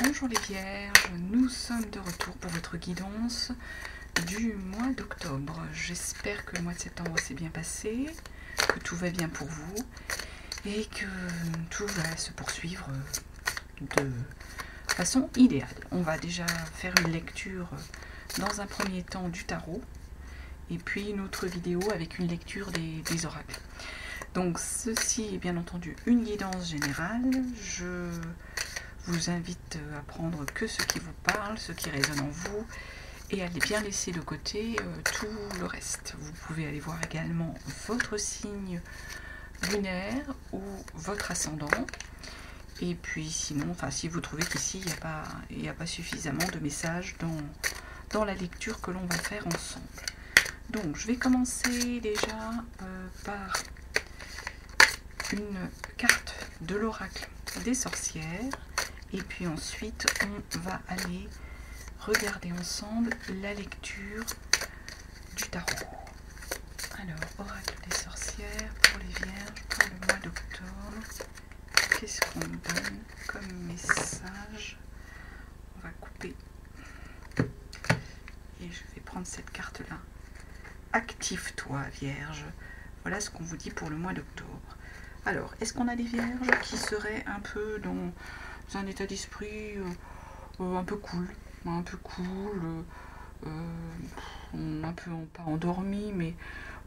Bonjour les Vierges, nous sommes de retour pour votre guidance du mois d'octobre. J'espère que le mois de septembre s'est bien passé, que tout va bien pour vous et que tout va se poursuivre de façon idéale. On va déjà faire une lecture dans un premier temps du tarot et puis une autre vidéo avec une lecture des oracles. Donc ceci est bien entendu une guidance générale. Je vous invite à prendre que ce qui vous parle, ce qui résonne en vous, et à bien laisser de côté tout le reste. Vous pouvez aller voir également votre signe lunaire ou votre ascendant. Et puis sinon, enfin, si vous trouvez qu'ici il n'y a pas suffisamment de messages dans la lecture que l'on va faire ensemble. Donc je vais commencer déjà par une carte de l'oracle des sorcières. Et puis ensuite, on va aller regarder ensemble la lecture du tarot. Alors, oracle des sorcières pour les vierges pour le mois d'octobre. Qu'est-ce qu'on donne comme message? On va couper. Et je vais prendre cette carte-là. Active-toi, vierge. Voilà ce qu'on vous dit pour le mois d'octobre. Alors, est-ce qu'on a des vierges qui seraient un peu dans un état d'esprit un peu cool, un peu pas endormi, mais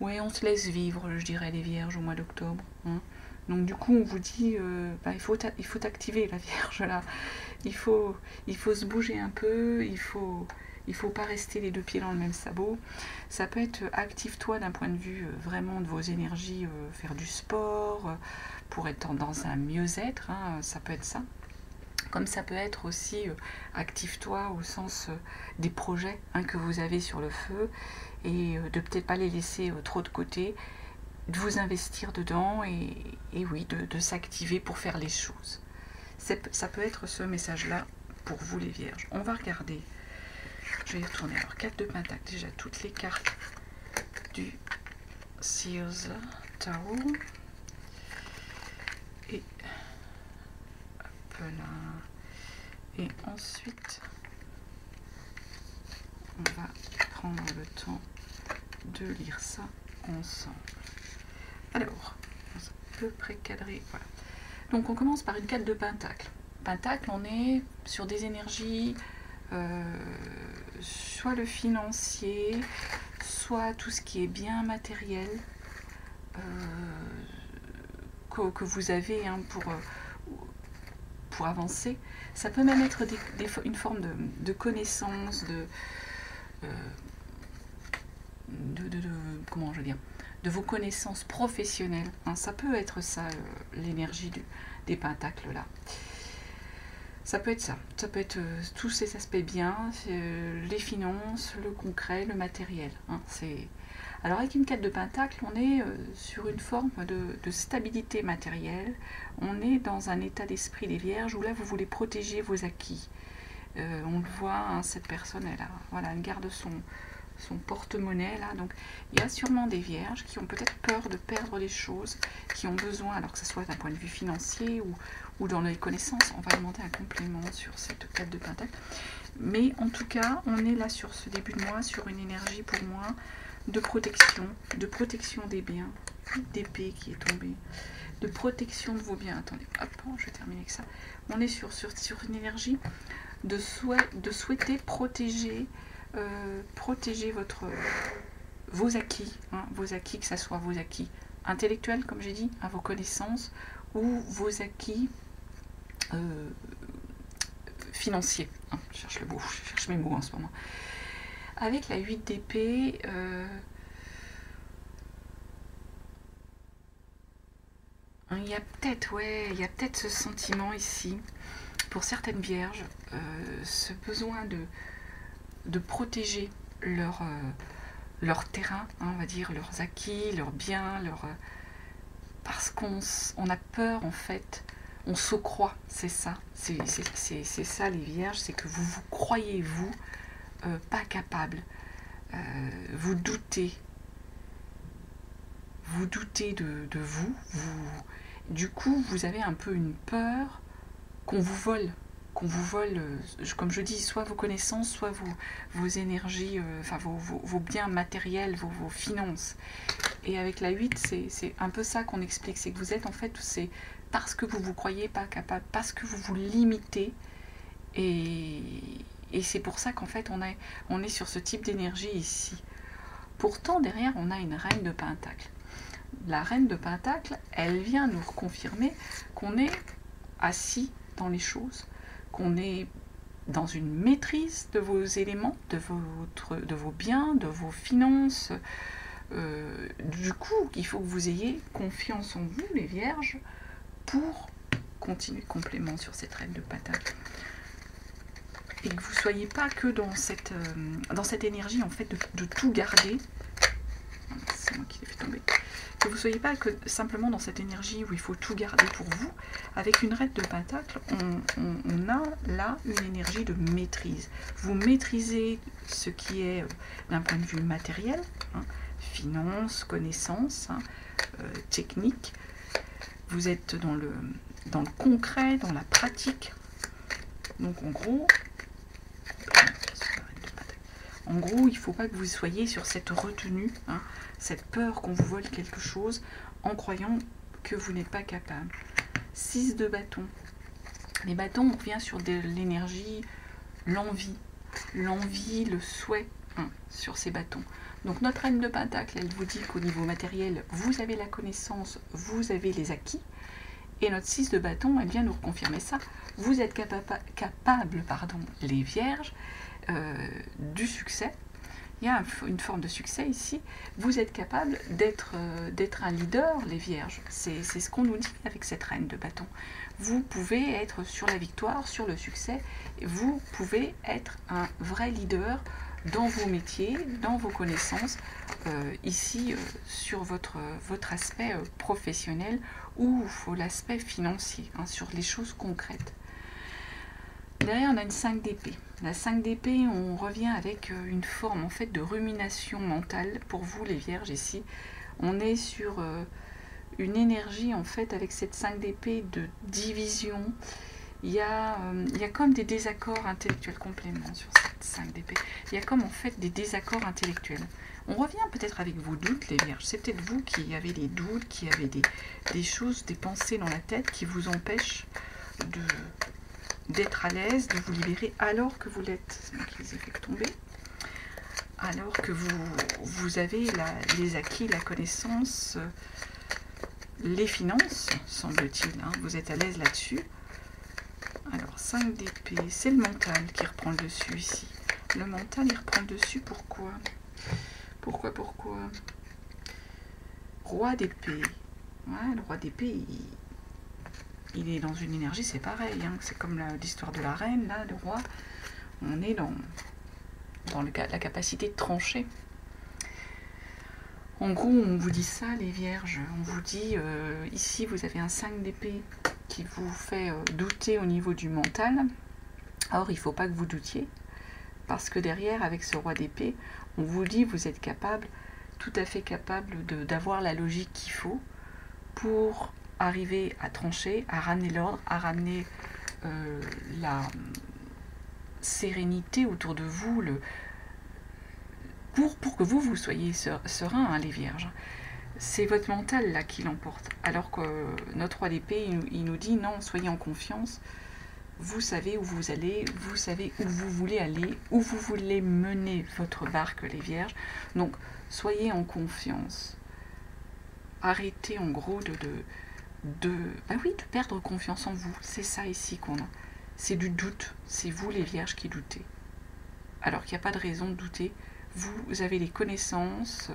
ouais, on se laisse vivre, je dirais, les vierges au mois d'octobre. Hein. Donc du coup, on vous dit, il faut t'activer, la vierge, là. Il faut se bouger un peu, il faut pas rester les deux pieds dans le même sabot. Ça peut être active-toi d'un point de vue vraiment de vos énergies, faire du sport, pour être dans un mieux-être, hein, ça peut être ça. Comme ça peut être aussi active-toi au sens des projets que vous avez sur le feu et de peut-être pas les laisser trop de côté, de vous investir dedans et oui, de s'activer pour faire les choses. Ça peut être ce message-là pour vous les vierges. On va regarder. Je vais y retourner. Alors, 4 de Pentacle, déjà toutes les cartes du Sears Tarot. Et hop là. Et ensuite, on va prendre le temps de lire ça ensemble. Alors, on est à peu près cadré. Voilà. Donc, on commence par une carte de Pentacle. Pentacle, on est sur des énergies, soit le financier, soit tout ce qui est bien matériel que vous avez pour avancer. Ça peut même être une forme de connaissance, comment je veux dire, de vos connaissances professionnelles. Hein, ça peut être ça, l'énergie des pentacles là. Ça peut être ça. Ça peut être tous ces aspects bien, les finances, le concret, le matériel. Hein, alors avec une carte de pentacle, on est sur une forme de stabilité matérielle. On est dans un état d'esprit des vierges où là vous voulez protéger vos acquis. On le voit, hein, cette personne, elle garde son porte-monnaie là. Donc il y a sûrement des vierges qui ont peut-être peur de perdre les choses, qui ont besoin, alors que ce soit d'un point de vue financier ou dans les connaissances. On va demander un complément sur cette carte de pentacle. Mais en tout cas, on est là sur ce début de mois, sur une énergie pour moi de protection des biens, d'épée qui est tombée, de protection de vos biens. Attendez, hop, je vais terminer avec ça. On est sur une énergie de souhaiter protéger vos acquis, hein, vos acquis, que ce soit vos acquis intellectuels, comme j'ai dit, à vos connaissances, ou vos acquis financiers. Hein, je cherche mes mots en ce moment. Avec la 8 d'épée, il y a peut-être ce sentiment ici, pour certaines vierges, ce besoin de protéger leur terrain, hein, on va dire, leurs acquis, leurs biens, parce qu'on a peur, en fait, on se croit, c'est ça, c'est ça les vierges, c'est que vous croyez, vous, pas capable, vous doutez de vous, du coup vous avez un peu une peur qu'on vous vole qu'on vous vole, comme je dis, soit vos connaissances, soit vos énergies, enfin vos biens matériels, vos finances. Et avec la 8, c'est un peu ça qu'on explique, c'est que vous êtes en fait, c'est parce que vous ne vous croyez pas capable, parce que vous vous limitez, et c'est pour ça qu'en fait on est sur ce type d'énergie ici. Pourtant derrière on a une reine de Pentacle. La reine de Pentacle, elle vient nous confirmer qu'on est assis dans les choses, qu'on est dans une maîtrise de vos éléments, de vos biens, de vos finances. Du coup, il faut que vous ayez confiance en vous, les Vierges, pour continuer complément sur cette reine de Pentacle. Et que vous ne soyez pas que dans cette énergie en fait de tout garder. C'est moi qui l'ai fait tomber. Que vous ne soyez pas que simplement dans cette énergie où il faut tout garder pour vous. Avec une reine de Pentacle, on a là une énergie de maîtrise. Vous maîtrisez ce qui est d'un point de vue matériel, hein, finances, connaissances, hein, technique. Vous êtes dans le concret, dans la pratique. Donc en gros, il ne faut pas que vous soyez sur cette retenue, hein, cette peur qu'on vous vole quelque chose en croyant que vous n'êtes pas capable. 6 de bâton. Les bâtons, on revient sur de l'énergie, l'envie, le souhait, hein, sur ces bâtons. Donc notre reine de Pentacle, elle vous dit qu'au niveau matériel, vous avez la connaissance, vous avez les acquis. Et notre 6 de bâton, elle vient nous confirmer ça. Vous êtes capable, les Vierges, du succès. Il y a une forme de succès ici. Vous êtes capable d'être un leader, les Vierges. C'est ce qu'on nous dit avec cette reine de bâton. Vous pouvez être sur la victoire, sur le succès. Vous pouvez être un vrai leader dans vos métiers, dans vos connaissances, ici sur votre aspect professionnel ou l'aspect financier, hein, sur les choses concrètes. Derrière, on a une 5 d'épée. La 5 d'épée, on revient avec une forme en fait de rumination mentale pour vous, les Vierges, ici. On est sur une énergie en fait avec cette 5 d'épée de division. Il y a comme des désaccords intellectuels compléments sur cette 5 d'épée. Il y a comme en fait des désaccords intellectuels. On revient peut-être avec vos doutes, les Vierges. C'est peut-être vous qui avez des doutes, qui avez des choses, des pensées dans la tête qui vous empêchent d'être à l'aise, de vous libérer alors que vous l'êtes. C'est moi qui les ai fait tomber. Alors que vous avez les acquis, la connaissance, les finances, semble-t-il. Hein, vous êtes à l'aise là-dessus. Alors, 5 d'épée, c'est le mental qui reprend le dessus ici. Le mental, il reprend le dessus, pourquoi ? Pourquoi ? Roi d'épée. Ouais, le roi d'épée, il est dans une énergie, c'est pareil. Hein. C'est comme l'histoire de la reine, là, le roi. On est dans la capacité de trancher. En gros, on vous dit ça, les Vierges. On vous dit, ici, vous avez un 5 d'épée qui vous fait douter au niveau du mental. Or, il ne faut pas que vous doutiez. Parce que derrière, avec ce roi d'épée, on vous dit vous êtes capable, tout à fait capable d'avoir la logique qu'il faut pour arriver à trancher, à ramener l'ordre, à ramener la sérénité autour de vous, pour que vous soyez serein, hein, les Vierges. C'est votre mental là qui l'emporte. Alors que notre roi d'épée, il nous dit non, soyez en confiance. Vous savez où vous allez, vous savez où vous voulez aller, où vous voulez mener votre barque, les Vierges. Donc, soyez en confiance. Arrêtez en gros de perdre confiance en vous. C'est ça ici qu'on a. C'est du doute. C'est vous, les Vierges, qui doutez. Alors qu'il n'y a pas de raison de douter. Vous avez les connaissances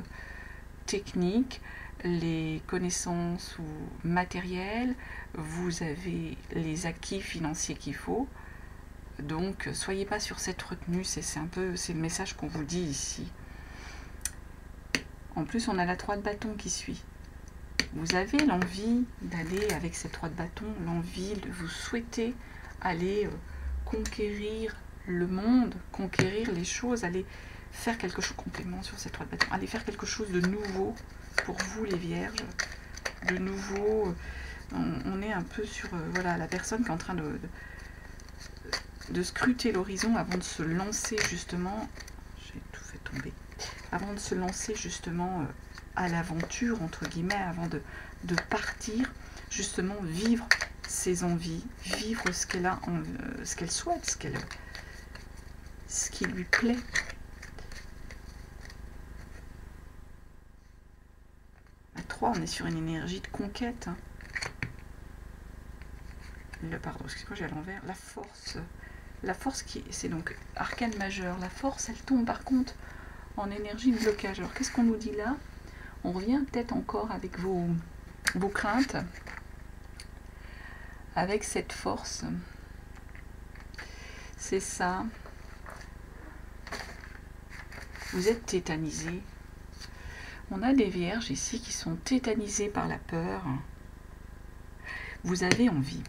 techniques, les connaissances ou matérielles, vous avez les acquis financiers qu'il faut. Donc, soyez pas sur cette retenue, c'est le message qu'on vous dit ici. En plus, on a la 3 de bâton qui suit. Vous avez l'envie d'aller avec cette 3 de bâton, l'envie de vous souhaiter aller conquérir le monde, conquérir les choses, aller faire quelque chose complément sur cette 3 de bâton, aller faire quelque chose de nouveau pour vous, les Vierges, de nouveau. On est un peu sur la personne qui est en train de scruter l'horizon avant de se lancer justement, j'ai tout fait tomber, avant de se lancer justement à l'aventure, entre guillemets, avant de partir, justement vivre ses envies, vivre ce qu'elle a, ce qu'elle souhaite, ce qui lui plaît. À 3, on est sur une énergie de conquête. Pardon, excusez-moi, j'ai à l'envers. La force qui, c'est donc arcane majeur. La force, elle tombe par contre en énergie de blocage. Alors qu'est-ce qu'on nous dit là? On revient peut-être encore avec vos craintes, avec cette force. C'est ça. Vous êtes tétanisés. On a des vierges ici qui sont tétanisées par la peur. Vous avez envie.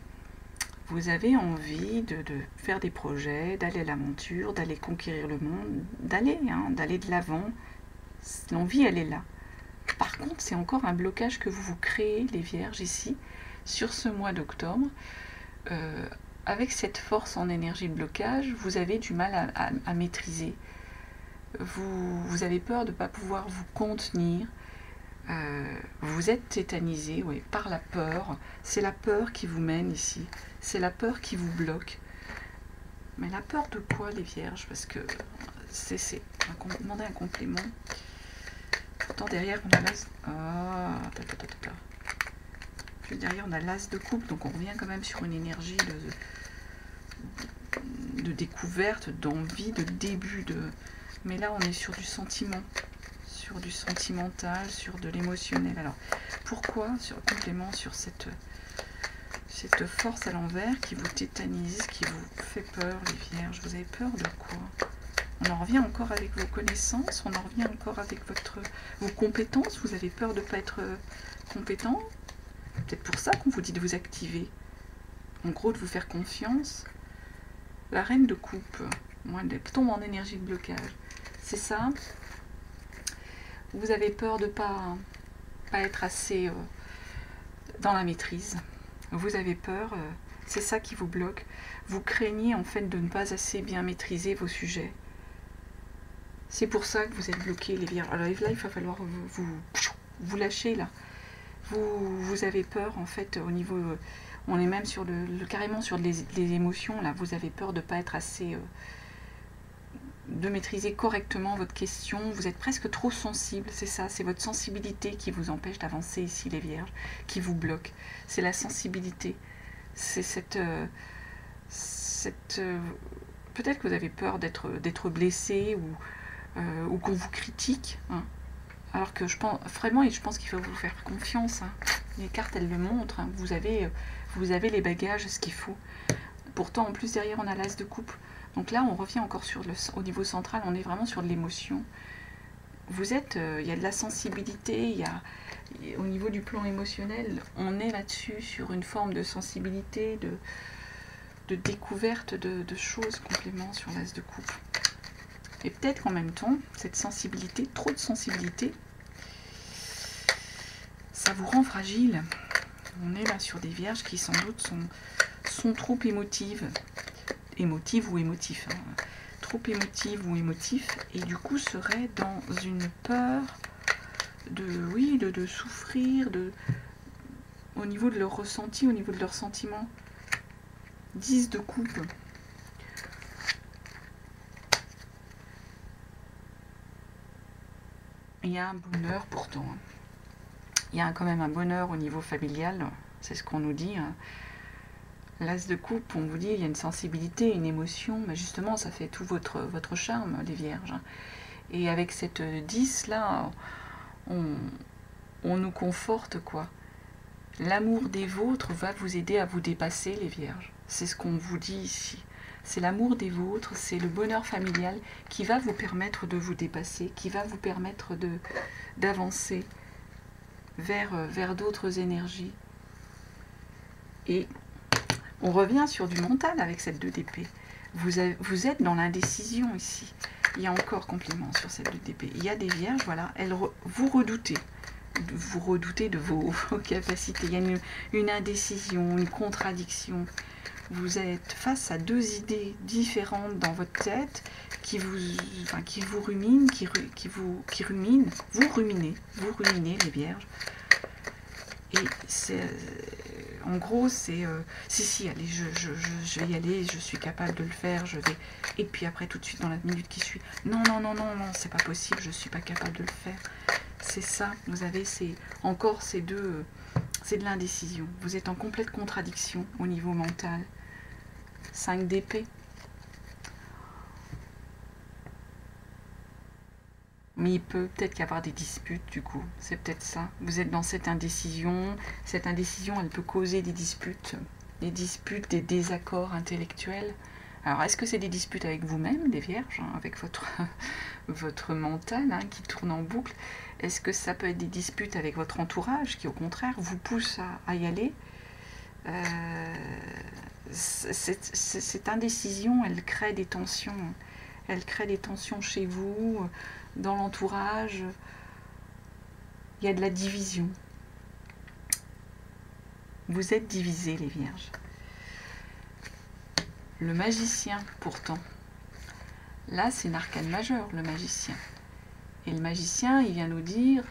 Vous avez envie de faire des projets, d'aller à l'aventure, d'aller conquérir le monde, d'aller de l'avant. L'envie, elle est là. Par contre, c'est encore un blocage que vous créez, les vierges, ici, sur ce mois d'octobre. Avec cette force en énergie de blocage, vous avez du mal à maîtriser. Vous avez peur de ne pas pouvoir vous contenir. Vous êtes tétanisé, oui, par la peur. C'est la peur qui vous mène ici. C'est la peur qui vous bloque. Mais la peur de quoi, les vierges? Parce que on va demander un complément. Pourtant, derrière, on a l'as... Puis derrière, on a l'as de coupe. Donc, on revient quand même sur une énergie de découverte, d'envie, de début. Mais là, on est sur du sentiment. Sur du sentimental, sur de l'émotionnel. Alors, pourquoi, complément sur cette force à l'envers qui vous tétanise, qui vous fait peur, les vierges? Vous avez peur de quoi? On en revient encore avec vos connaissances, on en revient encore avec vos compétences. Vous avez peur de ne pas être compétent. Peut-être pour ça qu'on vous dit de vous activer. En gros, de vous faire confiance. La reine de coupe, elle tombe en énergie de blocage. C'est ça. Vous avez peur de ne pas être assez dans la maîtrise. Vous avez peur, c'est ça qui vous bloque. Vous craignez en fait de ne pas assez bien maîtriser vos sujets. C'est pour ça que vous êtes bloqués, les vierges. Alors là, il va falloir vous lâcher là. Vous avez peur en fait au niveau... on est même sur carrément sur les émotions là. Vous avez peur de ne pas être assez... de maîtriser correctement votre question. Vous êtes presque trop sensible, c'est ça. C'est votre sensibilité qui vous empêche d'avancer ici, les vierges, qui vous bloque. C'est la sensibilité. C'est peut-être que vous avez peur d'être blessé ou qu'on vous critique, hein. Alors que je pense qu'il faut vous faire confiance, hein. Les cartes, elles le montrent, hein. Vous avez les bagages, ce qu'il faut. Pourtant, en plus, derrière, on a l'as de coupe. Donc là, on revient encore au niveau central, on est vraiment sur de l'émotion. Vous êtes, il y a de la sensibilité, au niveau du plan émotionnel, on est là-dessus, sur une forme de sensibilité, de découverte de choses, complément sur l'as de coupe. Et peut-être qu'en même temps, cette sensibilité, trop de sensibilité, ça vous rend fragile. On est là sur des vierges qui sans doute sont trop émotives. Émotives ou émotifs. Hein. Trop émotives ou émotifs. Et du coup seraient dans une peur de souffrir, au niveau de leur ressenti, au niveau de leurs sentiments. 10 de coupe. Il y a un bonheur pourtant. Il y a quand même un bonheur au niveau familial, c'est ce qu'on nous dit. Hein. L'as de coupe, on vous dit, il y a une sensibilité, une émotion, mais justement, ça fait tout votre charme, les vierges. Et avec cette 10 là, on nous conforte, quoi. L'amour des vôtres va vous aider à vous dépasser, les vierges. C'est ce qu'on vous dit ici. C'est l'amour des vôtres, c'est le bonheur familial qui va vous permettre de vous dépasser, qui va vous permettre d'avancer vers d'autres énergies. Et on revient sur du mental avec cette 2 d'épée. Vous êtes dans l'indécision ici. Il y a encore complément sur cette 2 d'épée. Il y a des vierges, voilà, vous redoutez. Vous redoutez de vos capacités. Il y a une indécision, une contradiction. vous êtes face à deux idées différentes dans votre tête qui vous ruminent, vous ruminez les vierges. Et c'est, en gros, c'est si, allez, je vais y aller, je suis capable de le faire, je vais. Et puis après, tout de suite, dans la minute qui suit, non, c'est pas possible, je suis pas capable de le faire. C'est ça, vous avez encore ces deux, c'est de l'indécision. Vous êtes en complète contradiction au niveau mental. 5 d'épée. Mais il peut peut-être y avoir des disputes du coup, c'est peut-être ça. Vous êtes dans cette indécision elle peut causer des disputes, des désaccords intellectuels. Alors est-ce que c'est des disputes avec vous-même, les vierges, hein, avec votre mental hein, qui tourne en boucle? Est-ce que ça peut être des disputes avec votre entourage qui au contraire vous pousse à y aller? Cette indécision, elle crée des tensions. Elle crée des tensions chez vous, dans l'entourage. Il y a de la division. Vous êtes divisés, les vierges. Le magicien, pourtant. Là, c'est une arcane majeure, le magicien. Et le magicien, il vient nous dire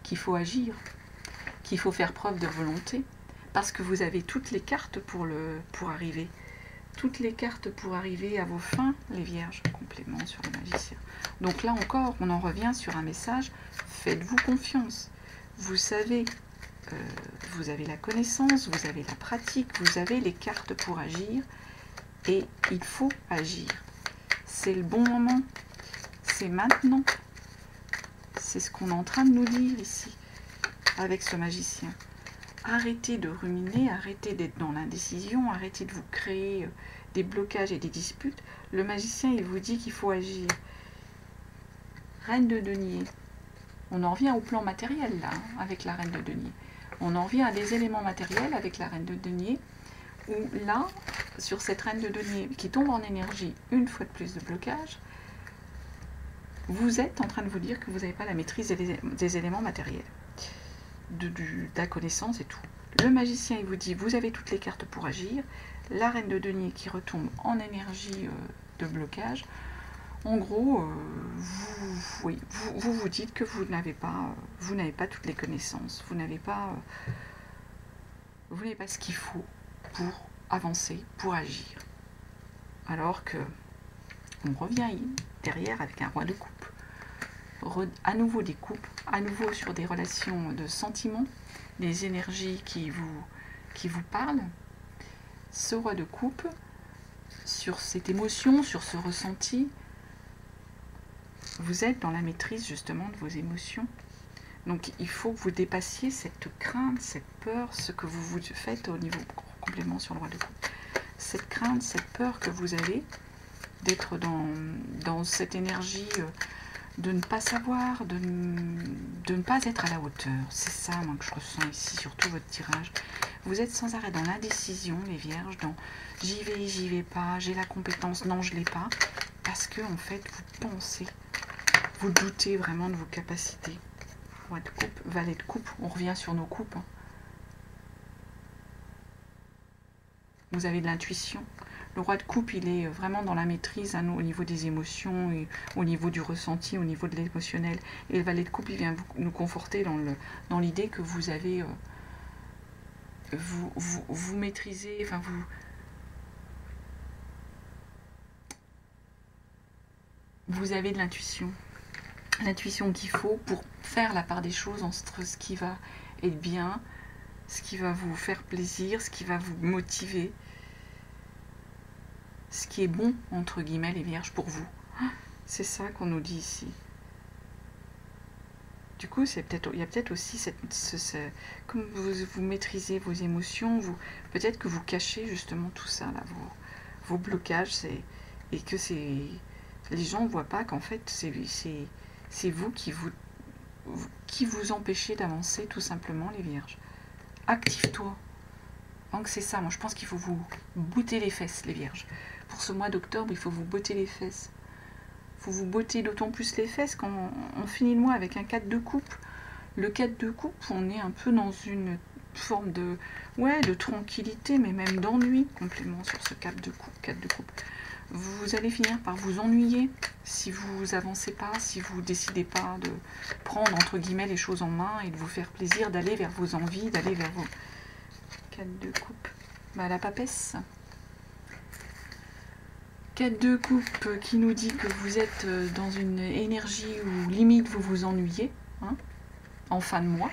qu'il faut agir, qu'il faut faire preuve de volonté, parce que vous avez toutes les cartes pour arriver. Toutes les cartes pour arriver à vos fins, les vierges, complément sur le magicien. Donc là encore, on en revient sur un message, faites-vous confiance. Vous savez, vous avez la connaissance, vous avez la pratique, vous avez les cartes pour agir, et il faut agir. C'est le bon moment, c'est maintenant. C'est ce qu'on est en train de nous dire ici, avec ce magicien. Arrêtez de ruminer, arrêtez d'être dans l'indécision, arrêtez de vous créer des blocages et des disputes. Le magicien, il vous dit qu'il faut agir. Reine de denier. On en revient au plan matériel, là, hein, avec la reine de denier. On en revient à des éléments matériels avec la reine de denier, où là, sur cette reine de denier qui tombe en énergie, une fois de plus de blocage, vous êtes en train de vous dire que vous n'avez pas la maîtrise des éléments matériels. De la connaissance et tout. Le magicien, il vous dit, vous avez toutes les cartes pour agir. La reine de denier qui retombe en énergie de blocage. En gros, vous dites que vous n'avez pas toutes les connaissances. Vous n'avez pas ce qu'il faut pour avancer, pour agir. Alors que on revient derrière avec un roi de coupe. À nouveau des couples, à nouveau sur des relations de sentiments, des énergies qui vous parlent. Ce roi de coupe, sur cette émotion, sur ce ressenti, vous êtes dans la maîtrise justement de vos émotions. Donc il faut que vous dépassiez cette crainte, cette peur, ce que vous faites au niveau complément sur le roi de coupe. Cette crainte, cette peur que vous avez d'être dans cette énergie de ne pas savoir, de ne pas être à la hauteur. C'est ça moi, que je ressens ici, surtout votre tirage. Vous êtes sans arrêt dans l'indécision, les vierges, dans j'y vais pas, j'ai la compétence, non, je l'ai pas. Parce que, en fait, vous pensez, vous doutez vraiment de vos capacités. Roi de coupe, valet de coupe, on revient sur nos coupes. Hein. Vous avez de l'intuition. Le roi de coupe, il est vraiment dans la maîtrise hein, au niveau des émotions, et au niveau du ressenti, au niveau de l'émotionnel. Et le valet de coupe, il vient nous conforter dans l'idée que vous avez... vous maîtrisez, enfin vous avez de l'intuition. L'intuition qu'il faut pour faire la part des choses entre ce qui va être bien, ce qui va vous faire plaisir, ce qui va vous motiver. Ce qui est bon, entre guillemets, les vierges, pour vous. C'est ça qu'on nous dit ici. Du coup, il y a peut-être aussi comme vous maîtrisez vos émotions, peut-être que vous cachez justement tout ça, là, vos blocages, et que les gens ne voient pas qu'en fait, c'est vous qui vous empêchez d'avancer, tout simplement, les vierges. Active-toi. Donc c'est ça, moi je pense qu'il faut vous botter les fesses, les vierges. Pour ce mois d'octobre, il faut vous botter les fesses. Il faut vous botter d'autant plus les fesses quand on finit le mois avec un 4 de coupe. Le 4 de coupe, on est un peu dans une forme de, ouais, de tranquillité, mais même d'ennui complément sur ce 4 de coupe. Vous allez finir par vous ennuyer si vous avancez pas, si vous décidez pas de prendre entre guillemets les choses en main et de vous faire plaisir, d'aller vers vos envies, d'aller vers vos 4 de coupe. Bah, la papesse. 4 de coupe qui nous dit que vous êtes dans une énergie où limite vous vous ennuyez, hein, en fin de mois.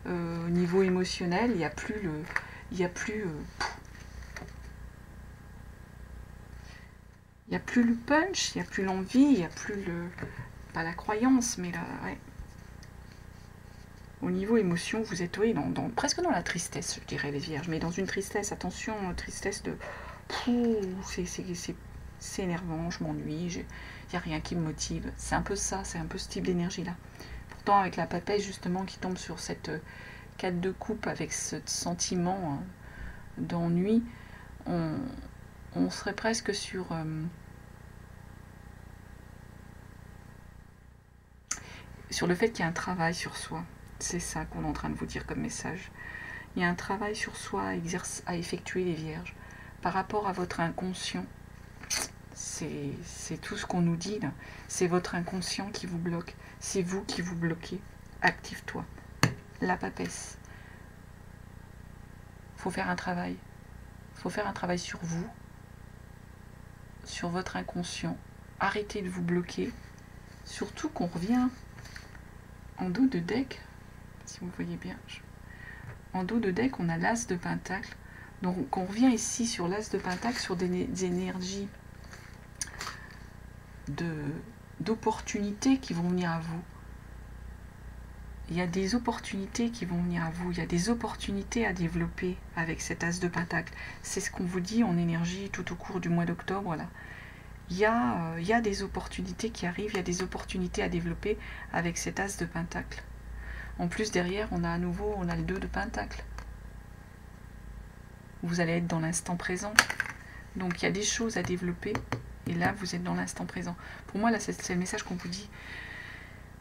Au niveau émotionnel, il n'y a plus le... Il n'y a plus le punch, il n'y a plus l'envie, il n'y a plus le... Pas la croyance, mais la... Ouais. Au niveau émotion, vous êtes presque dans la tristesse, je dirais, les vierges. Mais dans une tristesse, attention, tristesse de... C'est énervant, je m'ennuie, il n'y a rien qui me motive. C'est un peu ça, c'est un peu ce type d'énergie-là. Pourtant, avec la papesse, justement, qui tombe sur cette 4 de coupe, avec ce sentiment d'ennui, on serait presque sur... sur le fait qu'il y a un travail sur soi. C'est ça qu'on est en train de vous dire comme message. Il y a un travail sur soi à effectuer, les vierges. Par rapport à votre inconscient, c'est tout ce qu'on nous dit là. C'est votre inconscient qui vous bloque. C'est vous qui vous bloquez. Active-toi. La papesse. Faut faire un travail. Faut faire un travail sur vous, sur votre inconscient. Arrêtez de vous bloquer. Surtout qu'on revient en dos de deck. Si vous voyez bien. En dos de deck, on a l'as de pentacle. Donc on revient ici sur l'as de pentacle, sur des énergies d'opportunités qui vont venir à vous. Il y a des opportunités qui vont venir à vous. Il y a des opportunités à développer avec cet as de pentacle. C'est ce qu'on vous dit en énergie tout au cours du mois d'octobre. Là. Il y a des opportunités qui arrivent. Il y a des opportunités à développer avec cet as de pentacle. En plus, derrière, on a le 2 de pentacle. Vous allez être dans l'instant présent. Donc, il y a des choses à développer. Et là, vous êtes dans l'instant présent. Pour moi, là, c'est le message qu'on vous dit.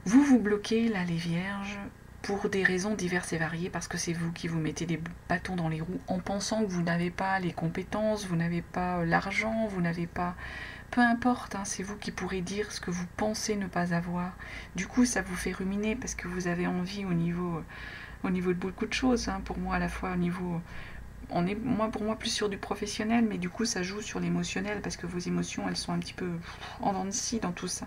Vous vous bloquez, là, les vierges, pour des raisons diverses et variées, parce que c'est vous qui vous mettez des bâtons dans les roues, en pensant que vous n'avez pas les compétences, vous n'avez pas l'argent, vous n'avez pas... Peu importe, hein, c'est vous qui pourrez dire ce que vous pensez ne pas avoir. Du coup, ça vous fait ruminer, parce que vous avez envie au niveau de beaucoup de choses, hein, pour moi, à la fois au niveau... pour moi plus sur du professionnel, mais du coup ça joue sur l'émotionnel parce que vos émotions elles sont un petit peu en dents de scie dans tout ça.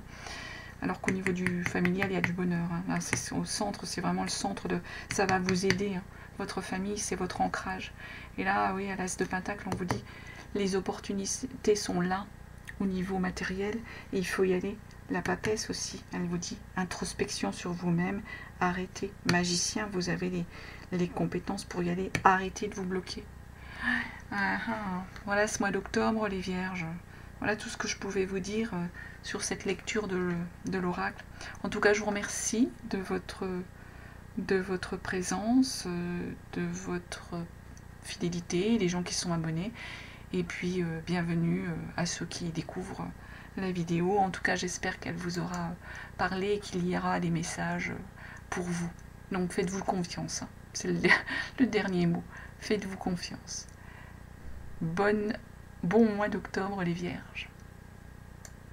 Alors qu'au niveau du familial il y a du bonheur. Hein. Là c'est au centre, c'est vraiment le centre de. Ça va vous aider. Hein. Votre famille c'est votre ancrage. Et là oui à l'as de pentacle on vous dit les opportunités sont là au niveau matériel et il faut y aller. La papesse aussi, elle vous dit introspection sur vous-même, arrêtez. Magicien, vous avez les compétences pour y aller, arrêtez de vous bloquer. Voilà ce mois d'octobre, les vierges. Voilà tout ce que je pouvais vous dire sur cette lecture de l'oracle. En tout cas, je vous remercie de votre présence, de votre fidélité, les gens qui sont abonnés. Et puis, bienvenue à ceux qui découvrent la vidéo. En tout cas, j'espère qu'elle vous aura parlé et qu'il y aura des messages pour vous. Donc, faites-vous confiance. Hein. C'est le dernier mot. Faites-vous confiance. Bon mois d'octobre, les vierges.